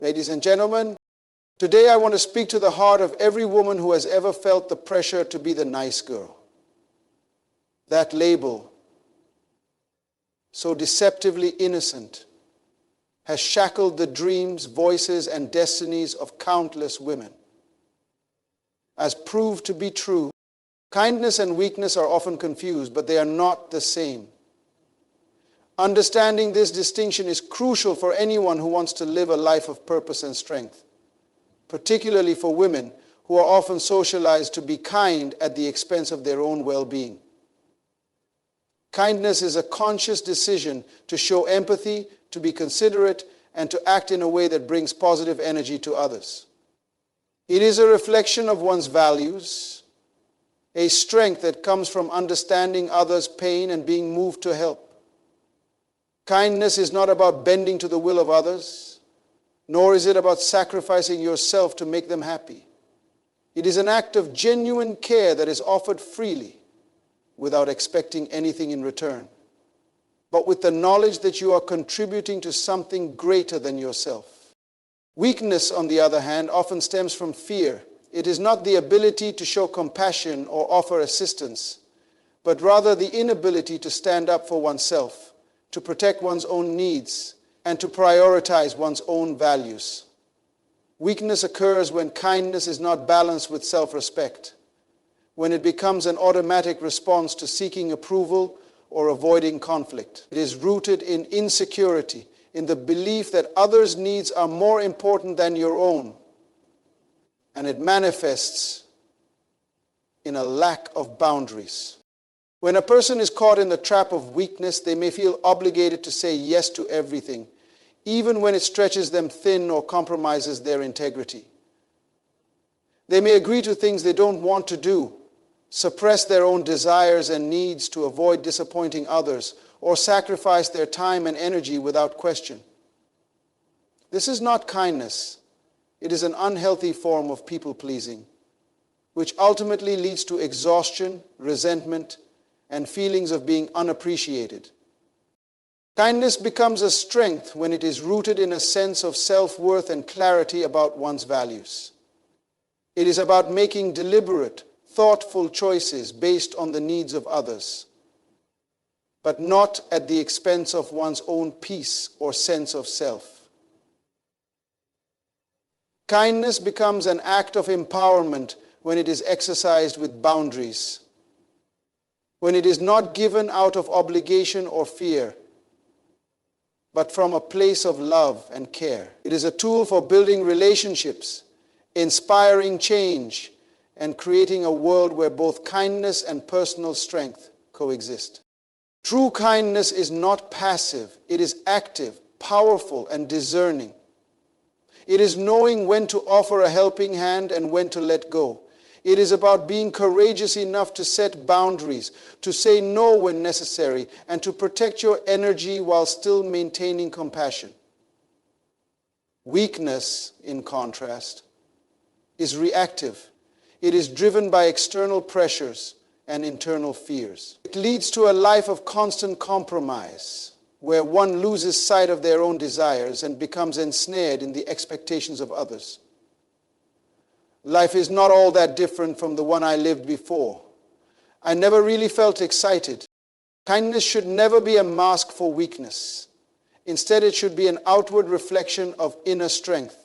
Ladies and gentlemen, today I want to speak to the heart of every woman who has ever felt the pressure to be the nice girl. That label, so deceptively innocent, has shackled the dreams, voices, and destinies of countless women. As proved to be true, kindness and weakness are often confused, but they are not the same. Understanding this distinction is crucial for anyone who wants to live a life of purpose and strength, particularly for women who are often socialized to be kind at the expense of their own well-being. Kindness is a conscious decision to show empathy, to be considerate, and to act in a way that brings positive energy to others. It is a reflection of one's values, a strength that comes from understanding others' pain and being moved to help. Kindness is not about bending to the will of others, nor is it about sacrificing yourself to make them happy. It is an act of genuine care that is offered freely, without expecting anything in return, but with the knowledge that you are contributing to something greater than yourself. Weakness, on the other hand, often stems from fear. It is not the ability to show compassion or offer assistance, but rather the inability to stand up for oneself, to protect one's own needs, and to prioritize one's own values. Weakness occurs when kindness is not balanced with self-respect, when it becomes an automatic response to seeking approval or avoiding conflict. It is rooted in insecurity, in the belief that others' needs are more important than your own, and it manifests in a lack of boundaries. When a person is caught in the trap of weakness, they may feel obligated to say yes to everything, even when it stretches them thin or compromises their integrity. They may agree to things they don't want to do, suppress their own desires and needs to avoid disappointing others, or sacrifice their time and energy without question. This is not kindness. It is an unhealthy form of people-pleasing, which ultimately leads to exhaustion, resentment, and feelings of being unappreciated. Kindness becomes a strength when it is rooted in a sense of self-worth and clarity about one's values. It is about making deliberate, thoughtful choices based on the needs of others, but not at the expense of one's own peace or sense of self. Kindness becomes an act of empowerment when it is exercised with boundaries, when it is not given out of obligation or fear, but from a place of love and care. It is a tool for building relationships, inspiring change, and creating a world where both kindness and personal strength coexist. True kindness is not passive. It is active, powerful, and discerning. It is knowing when to offer a helping hand and when to let go. It is about being courageous enough to set boundaries, to say no when necessary, and to protect your energy while still maintaining compassion. Weakness, in contrast, is reactive. It is driven by external pressures and internal fears. It leads to a life of constant compromise, where one loses sight of their own desires and becomes ensnared in the expectations of others. Life is not all that different from the one I lived before. I never really felt excited. Kindness should never be a mask for weakness. Instead, it should be an outward reflection of inner strength,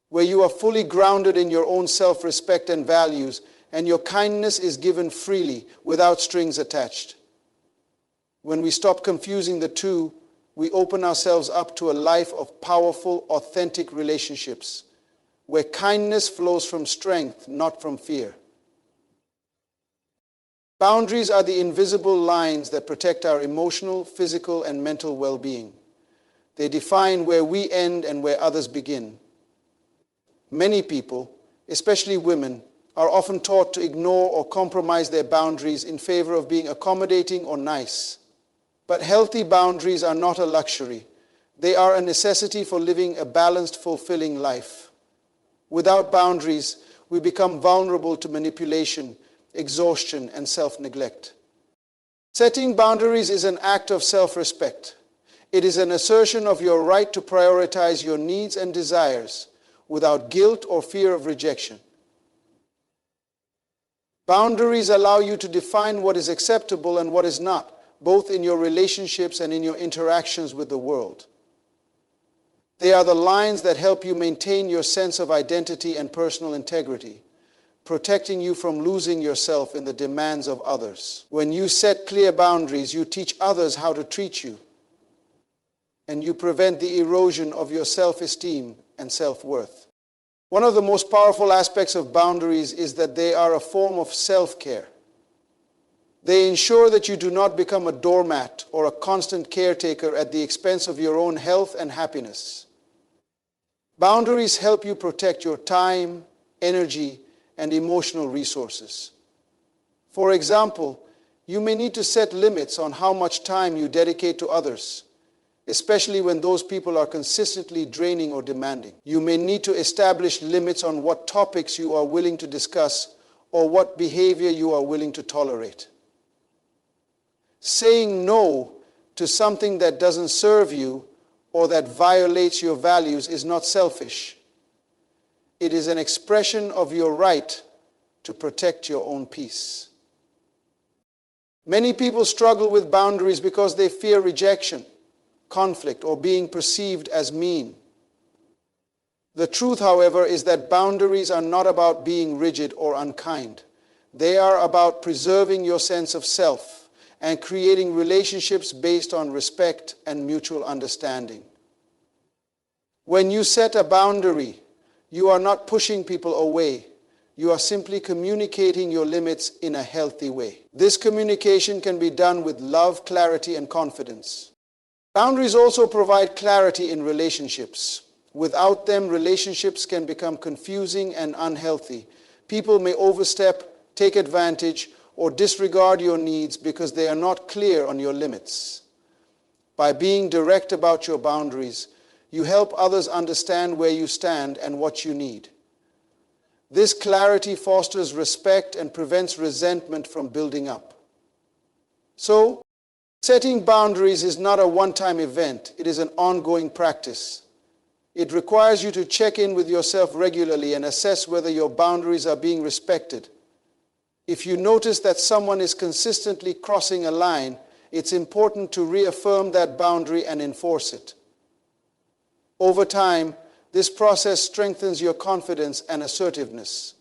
where you are fully grounded in your own self-respect and values, and your kindness is given freely, without strings attached. When we stop confusing the two, we open ourselves up to a life of powerful, authentic relationships, where kindness flows from strength, not from fear. Boundaries are the invisible lines that protect our emotional, physical, and mental well-being. They define where we end and where others begin. Many people, especially women, are often taught to ignore or compromise their boundaries in favor of being accommodating or nice. But healthy boundaries are not a luxury. They are a necessity for living a balanced, fulfilling life. Without boundaries, we become vulnerable to manipulation, exhaustion, and self-neglect. Setting boundaries is an act of self-respect. It is an assertion of your right to prioritize your needs and desires without guilt or fear of rejection. Boundaries allow you to define what is acceptable and what is not, both in your relationships and in your interactions with the world. They are the lines that help you maintain your sense of identity and personal integrity, protecting you from losing yourself in the demands of others. When you set clear boundaries, you teach others how to treat you, and you prevent the erosion of your self-esteem and self-worth. One of the most powerful aspects of boundaries is that they are a form of self-care. They ensure that you do not become a doormat or a constant caretaker at the expense of your own health and happiness. Boundaries help you protect your time, energy, and emotional resources. For example, you may need to set limits on how much time you dedicate to others, especially when those people are consistently draining or demanding. You may need to establish limits on what topics you are willing to discuss or what behavior you are willing to tolerate. Saying no to something that doesn't serve you or that violates your values is not selfish. It is an expression of your right to protect your own peace. Many people struggle with boundaries because they fear rejection, conflict, or being perceived as mean. The truth, however, is that boundaries are not about being rigid or unkind. They are about preserving your sense of self and creating relationships based on respect and mutual understanding. When you set a boundary, you are not pushing people away. You are simply communicating your limits in a healthy way. This communication can be done with love, clarity, and confidence. Boundaries also provide clarity in relationships. Without them, relationships can become confusing and unhealthy. People may overstep, take advantage, or disregard your needs because they are not clear on your limits. By being direct about your boundaries, you help others understand where you stand and what you need. This clarity fosters respect and prevents resentment from building up. So, setting boundaries is not a one-time event. It is an ongoing practice. It requires you to check in with yourself regularly and assess whether your boundaries are being respected. If you notice that someone is consistently crossing a line, it's important to reaffirm that boundary and enforce it. Over time, this process strengthens your confidence and assertiveness.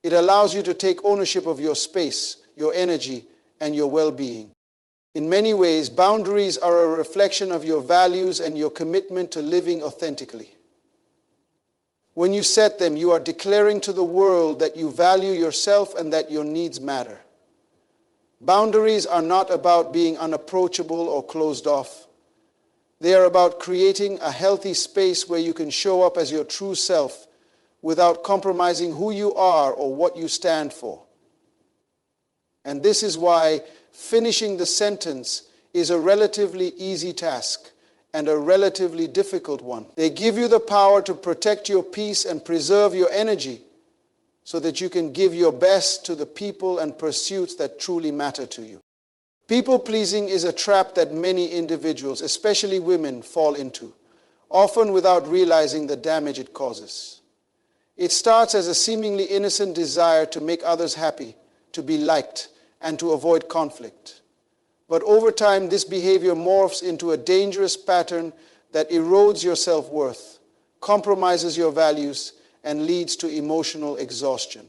It allows you to take ownership of your space, your energy, and your well-being. In many ways, boundaries are a reflection of your values and your commitment to living authentically. When you set them, you are declaring to the world that you value yourself and that your needs matter. Boundaries are not about being unapproachable or closed off. They are about creating a healthy space where you can show up as your true self without compromising who you are or what you stand for. And this is why finishing the sentence is a relatively easy task and a relatively difficult one. They give you the power to protect your peace and preserve your energy so that you can give your best to the people and pursuits that truly matter to you. People-pleasing is a trap that many individuals, especially women, fall into, often without realizing the damage it causes. It starts as a seemingly innocent desire to make others happy, to be liked, and to avoid conflict. But over time, this behavior morphs into a dangerous pattern that erodes your self-worth, compromises your values, and leads to emotional exhaustion.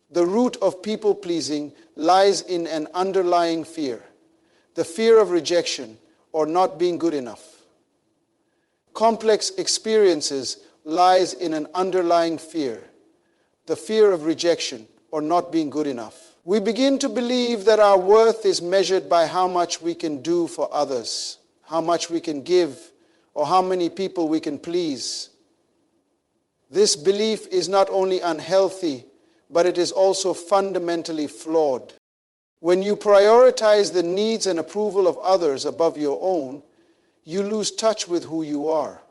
The root of people-pleasing lies in an underlying fear, the fear of rejection or not being good enough. Complex experiences lies in an underlying fear, the fear of rejection or not being good enough. We begin to believe that our worth is measured by how much we can do for others, how much we can give, or how many people we can please. This belief is not only unhealthy, but it is also fundamentally flawed. When you prioritize the needs and approval of others above your own, you lose touch with who you are.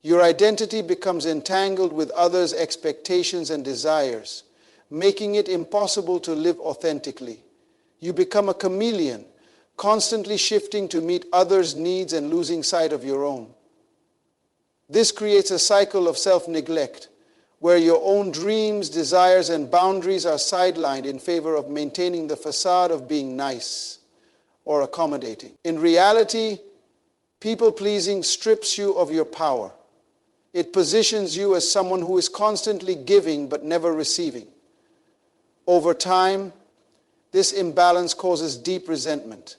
Your identity becomes entangled with others' expectations and desires, making it impossible to live authentically. You become a chameleon, constantly shifting to meet others' needs and losing sight of your own. This creates a cycle of self-neglect, where your own dreams, desires, and boundaries are sidelined in favor of maintaining the facade of being nice or accommodating. In reality, people-pleasing strips you of your power. It positions you as someone who is constantly giving but never receiving. Over time, this imbalance causes deep resentment.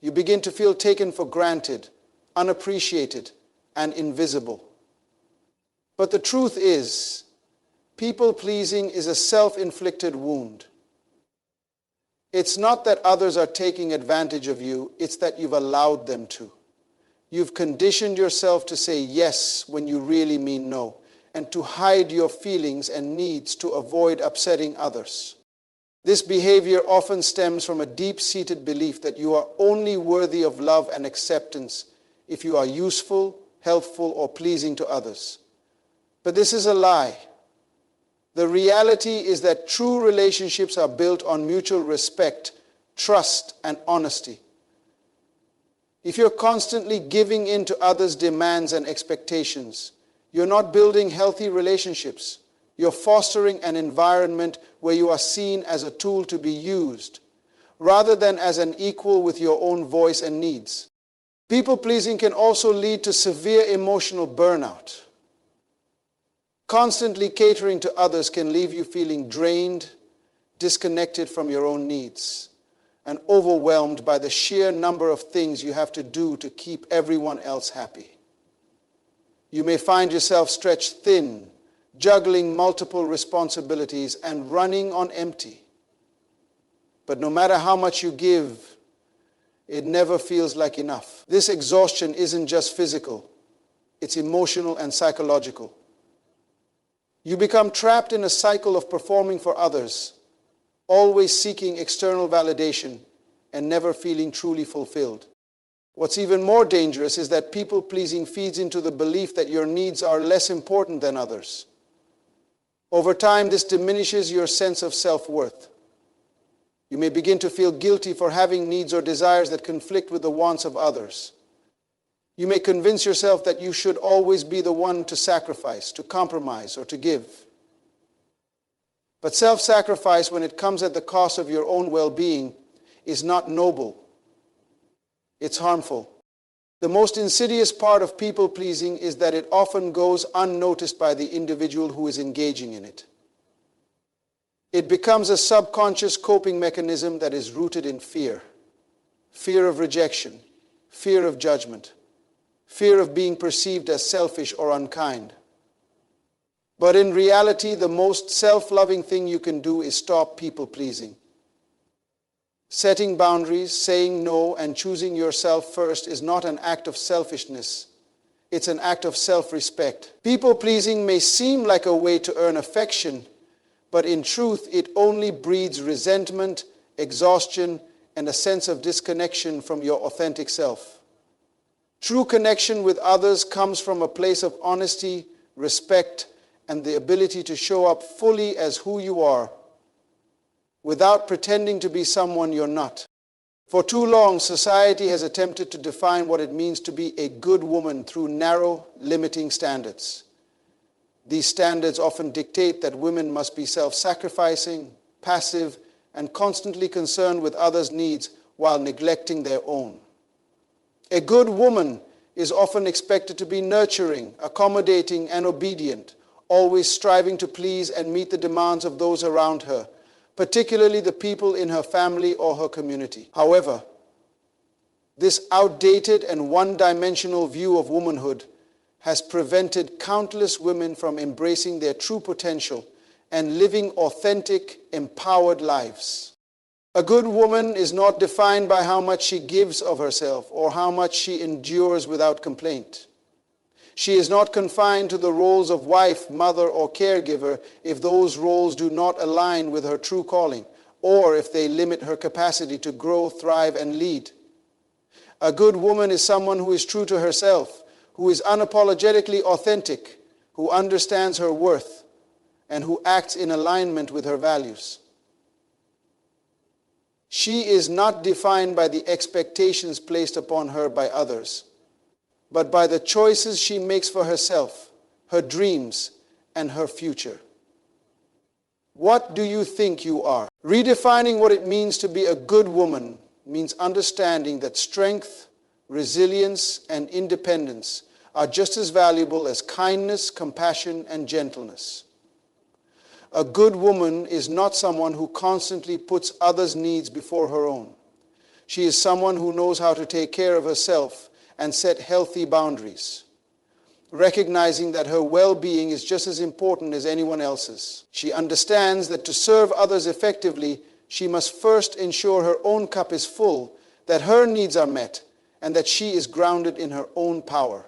You begin to feel taken for granted, unappreciated, and invisible. But the truth is, people-pleasing is a self-inflicted wound. It's not that others are taking advantage of you, it's that you've allowed them to. You've conditioned yourself to say yes when you really mean no, and to hide your feelings and needs to avoid upsetting others. This behavior often stems from a deep-seated belief that you are only worthy of love and acceptance if you are useful, helpful, or pleasing to others. But this is a lie. The reality is that true relationships are built on mutual respect, trust, and honesty. If you're constantly giving in to others' demands and expectations, you're not building healthy relationships. You're fostering an environment where you are seen as a tool to be used, rather than as an equal with your own voice and needs. People-pleasing can also lead to severe emotional burnout. Constantly catering to others can leave you feeling drained, disconnected from your own needs, and overwhelmed by the sheer number of things you have to do to keep everyone else happy. You may find yourself stretched thin, juggling multiple responsibilities and running on empty. But no matter how much you give, it never feels like enough. This exhaustion isn't just physical, it's emotional and psychological. You become trapped in a cycle of performing for others, always seeking external validation and never feeling truly fulfilled. What's even more dangerous is that people-pleasing feeds into the belief that your needs are less important than others. Over time, this diminishes your sense of self-worth. You may begin to feel guilty for having needs or desires that conflict with the wants of others. You may convince yourself that you should always be the one to sacrifice, to compromise, or to give. But self-sacrifice, when it comes at the cost of your own well-being, is not noble. It's harmful. The most insidious part of people-pleasing is that it often goes unnoticed by the individual who is engaging in it. It becomes a subconscious coping mechanism that is rooted in fear. Fear of rejection, fear of judgment, fear of being perceived as selfish or unkind. But in reality, the most self-loving thing you can do is stop people-pleasing. Setting boundaries, saying no, and choosing yourself first is not an act of selfishness. It's an act of self-respect. People-pleasing may seem like a way to earn affection, but in truth, it only breeds resentment, exhaustion, and a sense of disconnection from your authentic self. True connection with others comes from a place of honesty, respect, and the ability to show up fully as who you are, without pretending to be someone you're not. For too long, society has attempted to define what it means to be a good woman through narrow, limiting standards. These standards often dictate that women must be self-sacrificing, passive, and constantly concerned with others' needs while neglecting their own. A good woman is often expected to be nurturing, accommodating, and obedient, always striving to please and meet the demands of those around her, particularly the people in her family or her community. However, this outdated and one-dimensional view of womanhood has prevented countless women from embracing their true potential and living authentic, empowered lives. A good woman is not defined by how much she gives of herself or how much she endures without complaint. She is not confined to the roles of wife, mother, or caregiver if those roles do not align with her true calling, or if they limit her capacity to grow, thrive, and lead. A good woman is someone who is true to herself, who is unapologetically authentic, who understands her worth, and who acts in alignment with her values. She is not defined by the expectations placed upon her by others, but by the choices she makes for herself, her dreams, and her future. What do you think you are? Redefining what it means to be a good woman means understanding that strength, resilience, and independence are just as valuable as kindness, compassion, and gentleness. A good woman is not someone who constantly puts others' needs before her own. She is someone who knows how to take care of herself and set healthy boundaries, recognizing that her well-being is just as important as anyone else's. She understands that to serve others effectively, she must first ensure her own cup is full, that her needs are met, and that she is grounded in her own power.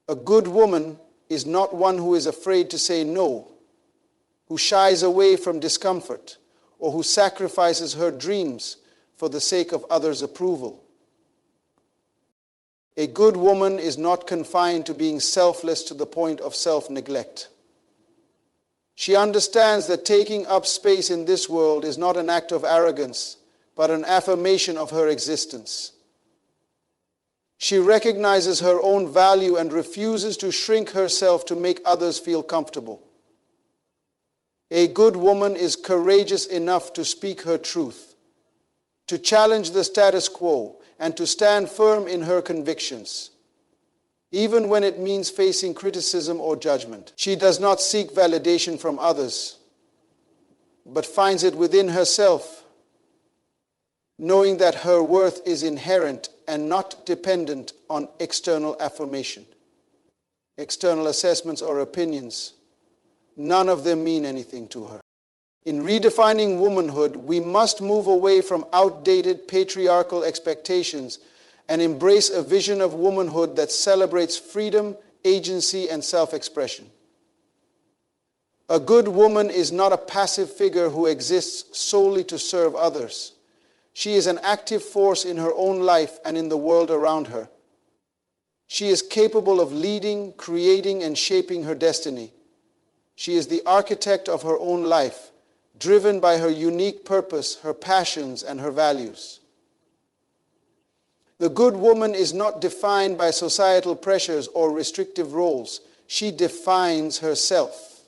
A good woman is not one who is afraid to say no, who shies away from discomfort, or who sacrifices her dreams for the sake of others' approval. A good woman is not confined to being selfless to the point of self-neglect. She understands that taking up space in this world is not an act of arrogance, but an affirmation of her existence. She recognizes her own value and refuses to shrink herself to make others feel comfortable. A good woman is courageous enough to speak her truth, to challenge the status quo, and to stand firm in her convictions, even when it means facing criticism or judgment. She does not seek validation from others, but finds it within herself, knowing that her worth is inherent and not dependent on external affirmation, external assessments or opinions. None of them mean anything to her. In redefining womanhood, we must move away from outdated patriarchal expectations and embrace a vision of womanhood that celebrates freedom, agency, and self-expression. A good woman is not a passive figure who exists solely to serve others. She is an active force in her own life and in the world around her. She is capable of leading, creating, and shaping her destiny. She is the architect of her own life, driven by her unique purpose, her passions, and her values. The good woman is not defined by societal pressures or restrictive roles. She defines herself.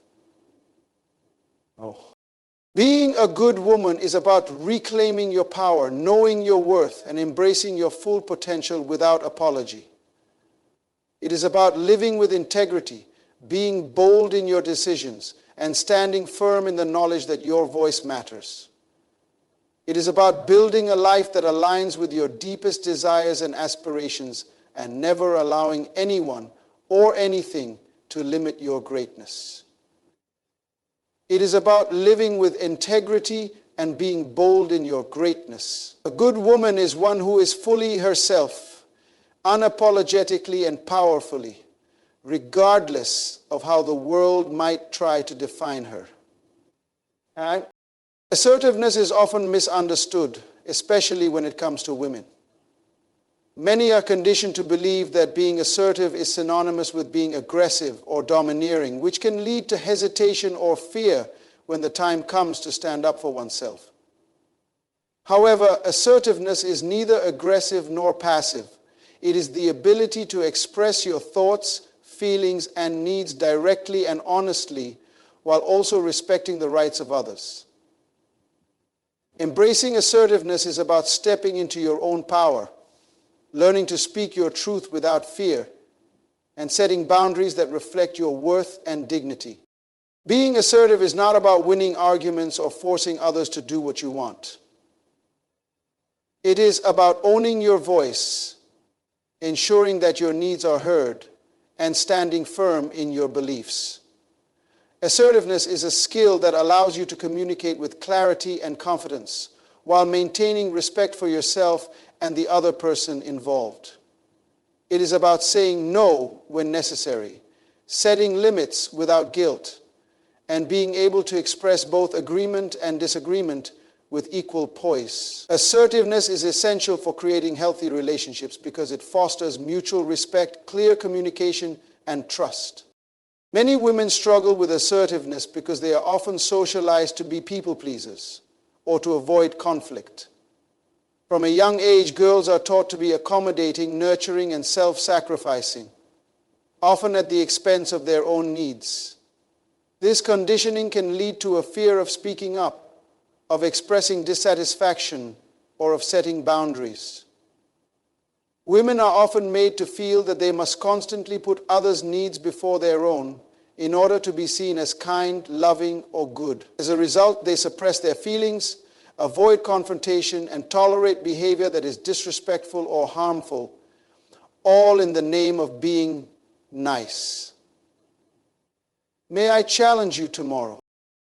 Being a good woman is about reclaiming your power, knowing your worth, and embracing your full potential without apology. It is about living with integrity, being bold in your decisions, and standing firm in the knowledge that your voice matters. It is about building a life that aligns with your deepest desires and aspirations and never allowing anyone or anything to limit your greatness. It is about living with integrity and being bold in your greatness. A good woman is one who is fully herself, unapologetically and powerfully, regardless of how the world might try to define her. Assertiveness is often misunderstood, especially when it comes to women. Many are conditioned to believe that being assertive is synonymous with being aggressive or domineering, which can lead to hesitation or fear when the time comes to stand up for oneself. However, assertiveness is neither aggressive nor passive. It is the ability to express your thoughts, feelings, and needs directly and honestly, while also respecting the rights of others. Embracing assertiveness is about stepping into your own power, learning to speak your truth without fear, and setting boundaries that reflect your worth and dignity. Being assertive is not about winning arguments or forcing others to do what you want. It is about owning your voice, ensuring that your needs are heard, and standing firm in your beliefs. Assertiveness is a skill that allows you to communicate with clarity and confidence while maintaining respect for yourself and the other person involved. It is about saying no when necessary, setting limits without guilt, and being able to express both agreement and disagreement with equal poise. Assertiveness is essential for creating healthy relationships because it fosters mutual respect, clear communication, and trust. Many women struggle with assertiveness because they are often socialized to be people pleasers or to avoid conflict. From a young age, girls are taught to be accommodating, nurturing, and self-sacrificing, often at the expense of their own needs. This conditioning can lead to a fear of speaking up, of expressing dissatisfaction, or of setting boundaries. Women are often made to feel that they must constantly put others' needs before their own in order to be seen as kind, loving, or good. As a result, they suppress their feelings, avoid confrontation, and tolerate behavior that is disrespectful or harmful, all in the name of being nice. May I challenge you tomorrow,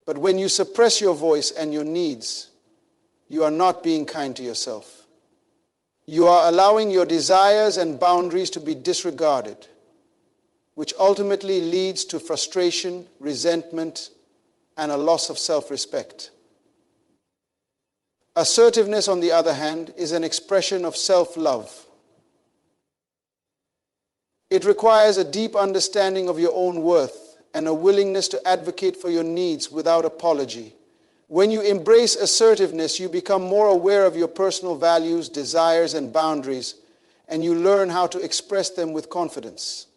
but when you suppress your voice and your needs, you are not being kind to yourself. You are allowing your desires and boundaries to be disregarded, which ultimately leads to frustration, resentment, and a loss of self-respect. Assertiveness, on the other hand, is an expression of self-love. It requires a deep understanding of your own worth and a willingness to advocate for your needs without apology. When you embrace assertiveness, you become more aware of your personal values, desires, and boundaries, and you learn how to express them with confidence.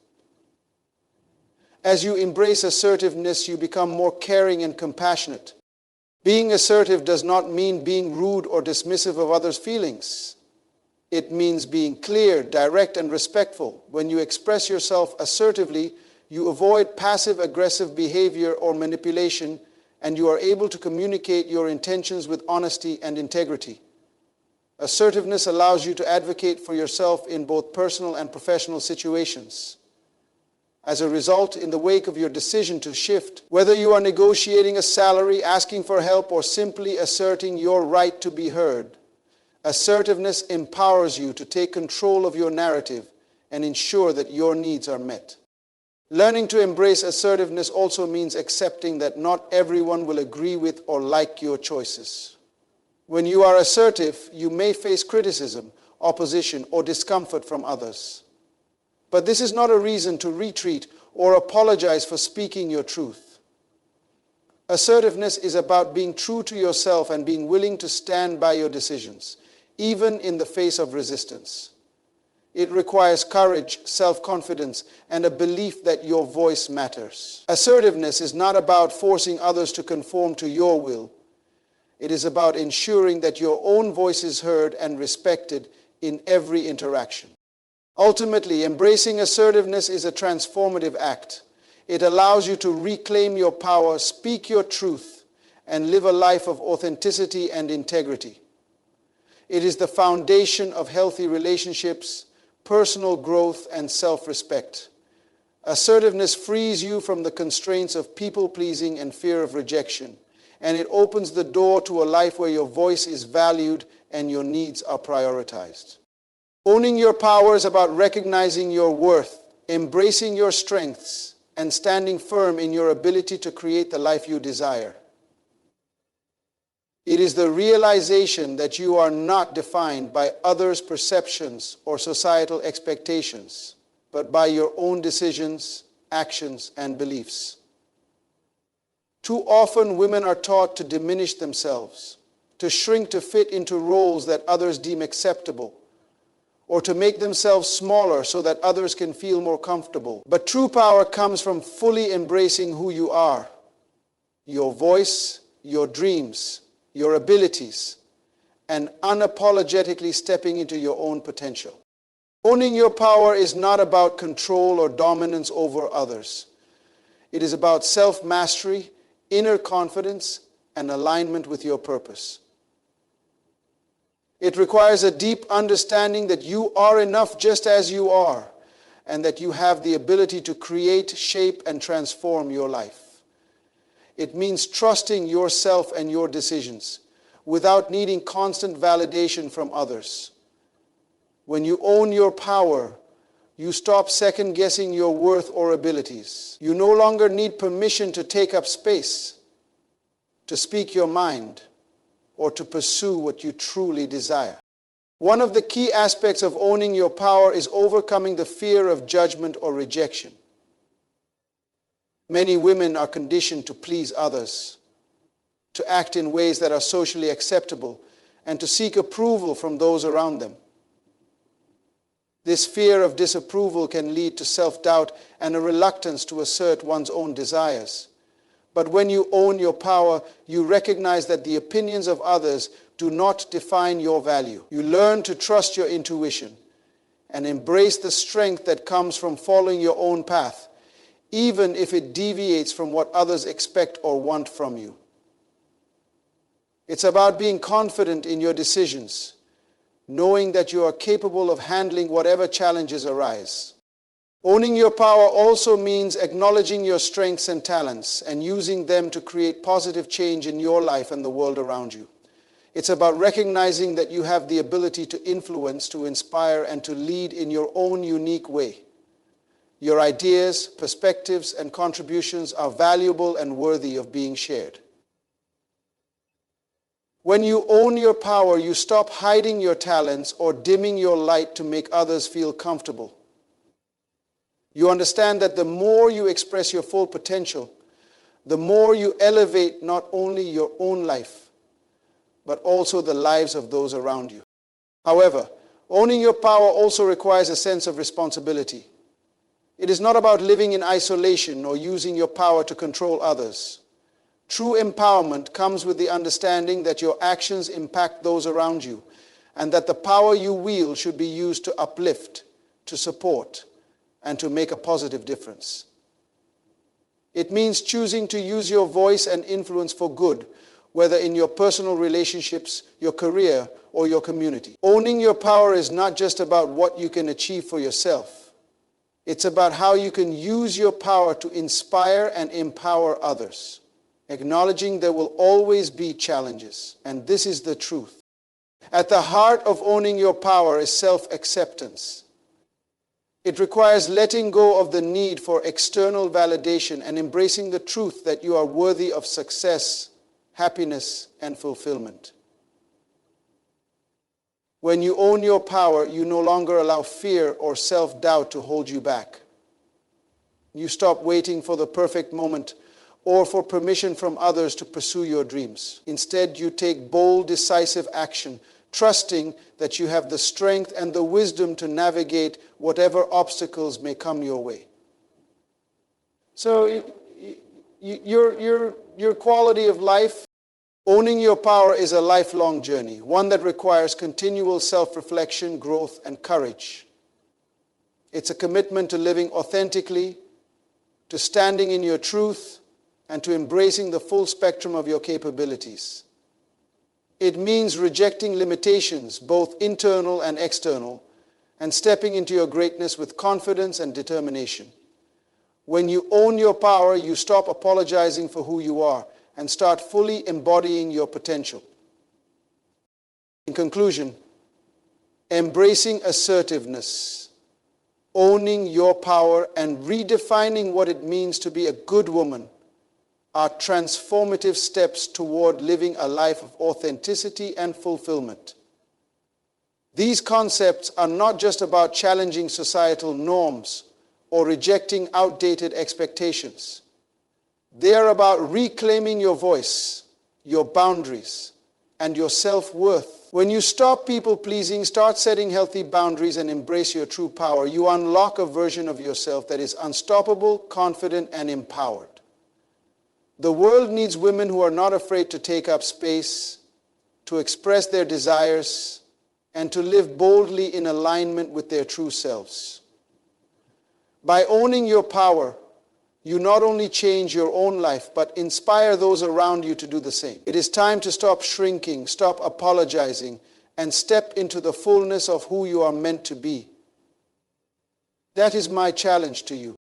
As you embrace assertiveness, you become more caring and compassionate. Being assertive does not mean being rude or dismissive of others' feelings. It means being clear, direct, and respectful. When you express yourself assertively, you avoid passive-aggressive behavior or manipulation, and you are able to communicate your intentions with honesty and integrity. Assertiveness allows you to advocate for yourself in both personal and professional situations. As a result, in the wake of your decision to shift, whether you are negotiating a salary, asking for help, or simply asserting your right to be heard, assertiveness empowers you to take control of your narrative and ensure that your needs are met. Learning to embrace assertiveness also means accepting that not everyone will agree with or like your choices. When you are assertive, you may face criticism, opposition, or discomfort from others. But this is not a reason to retreat or apologize for speaking your truth. Assertiveness is about being true to yourself and being willing to stand by your decisions, even in the face of resistance. It requires courage, self-confidence, and a belief that your voice matters. Assertiveness is not about forcing others to conform to your will. It is about ensuring that your own voice is heard and respected in every interaction. Ultimately, embracing assertiveness is a transformative act. It allows you to reclaim your power, speak your truth, and live a life of authenticity and integrity. It is the foundation of healthy relationships, personal growth, and self-respect. Assertiveness frees you from the constraints of people-pleasing and fear of rejection, and it opens the door to a life where your voice is valued and your needs are prioritized. Owning your power is about recognizing your worth, embracing your strengths, and standing firm in your ability to create the life you desire. It is the realization that you are not defined by others' perceptions or societal expectations, but by your own decisions, actions, and beliefs. Too often, women are taught to diminish themselves, to shrink to fit into roles that others deem acceptable, or to make themselves smaller so that others can feel more comfortable. But true power comes from fully embracing who you are, your voice, your dreams, your abilities, and unapologetically stepping into your own potential. Owning your power is not about control or dominance over others. It is about self-mastery, inner confidence, and alignment with your purpose. It requires a deep understanding that you are enough just as you are, and that you have the ability to create, shape, and transform your life. It means trusting yourself and your decisions without needing constant validation from others. When you own your power, you stop second-guessing your worth or abilities. You no longer need permission to take up space, to speak your mind, or to pursue what you truly desire. One of the key aspects of owning your power is overcoming the fear of judgment or rejection. Many women are conditioned to please others, to act in ways that are socially acceptable, and to seek approval from those around them. This fear of disapproval can lead to self-doubt and a reluctance to assert one's own desires. But when you own your power, you recognize that the opinions of others do not define your value. You learn to trust your intuition and embrace the strength that comes from following your own path, even if it deviates from what others expect or want from you. It's about being confident in your decisions, knowing that you are capable of handling whatever challenges arise. Owning your power also means acknowledging your strengths and talents and using them to create positive change in your life and the world around you. It's about recognizing that you have the ability to influence, to inspire, and to lead in your own unique way. Your ideas, perspectives, and contributions are valuable and worthy of being shared. When you own your power, you stop hiding your talents or dimming your light to make others feel comfortable. You understand that the more you express your full potential, the more you elevate not only your own life, but also the lives of those around you. However, owning your power also requires a sense of responsibility. It is not about living in isolation or using your power to control others. True empowerment comes with the understanding that your actions impact those around you, and that the power you wield should be used to uplift, to support, and to make a positive difference. It means choosing to use your voice and influence for good, whether in your personal relationships, your career, or your community. Owning your power is not just about what you can achieve for yourself. It's about how you can use your power to inspire and empower others, acknowledging there will always be challenges, and this is the truth. At the heart of owning your power is self-acceptance. It requires letting go of the need for external validation and embracing the truth that you are worthy of success, happiness, and fulfillment. When you own your power, you no longer allow fear or self-doubt to hold you back. You stop waiting for the perfect moment or for permission from others to pursue your dreams. Instead, you take bold, decisive action, trusting that you have the strength and the wisdom to navigate whatever obstacles may come your way. So your quality of life, owning your power, is a lifelong journey, one that requires continual self-reflection, growth, and courage. It's a commitment to living authentically, to standing in your truth, and to embracing the full spectrum of your capabilities. It means rejecting limitations, both internal and external, and stepping into your greatness with confidence and determination. When you own your power, you stop apologizing for who you are and start fully embodying your potential. In conclusion, embracing assertiveness, owning your power, and redefining what it means to be a good woman are transformative steps toward living a life of authenticity and fulfillment. These concepts are not just about challenging societal norms or rejecting outdated expectations. They are about reclaiming your voice, your boundaries, and your self-worth. When you stop people-pleasing, start setting healthy boundaries, and embrace your true power, you unlock a version of yourself that is unstoppable, confident, and empowered. The world needs women who are not afraid to take up space, to express their desires, and to live boldly in alignment with their true selves. By owning your power, you not only change your own life, but inspire those around you to do the same. It is time to stop shrinking, stop apologizing, and step into the fullness of who you are meant to be. That is my challenge to you.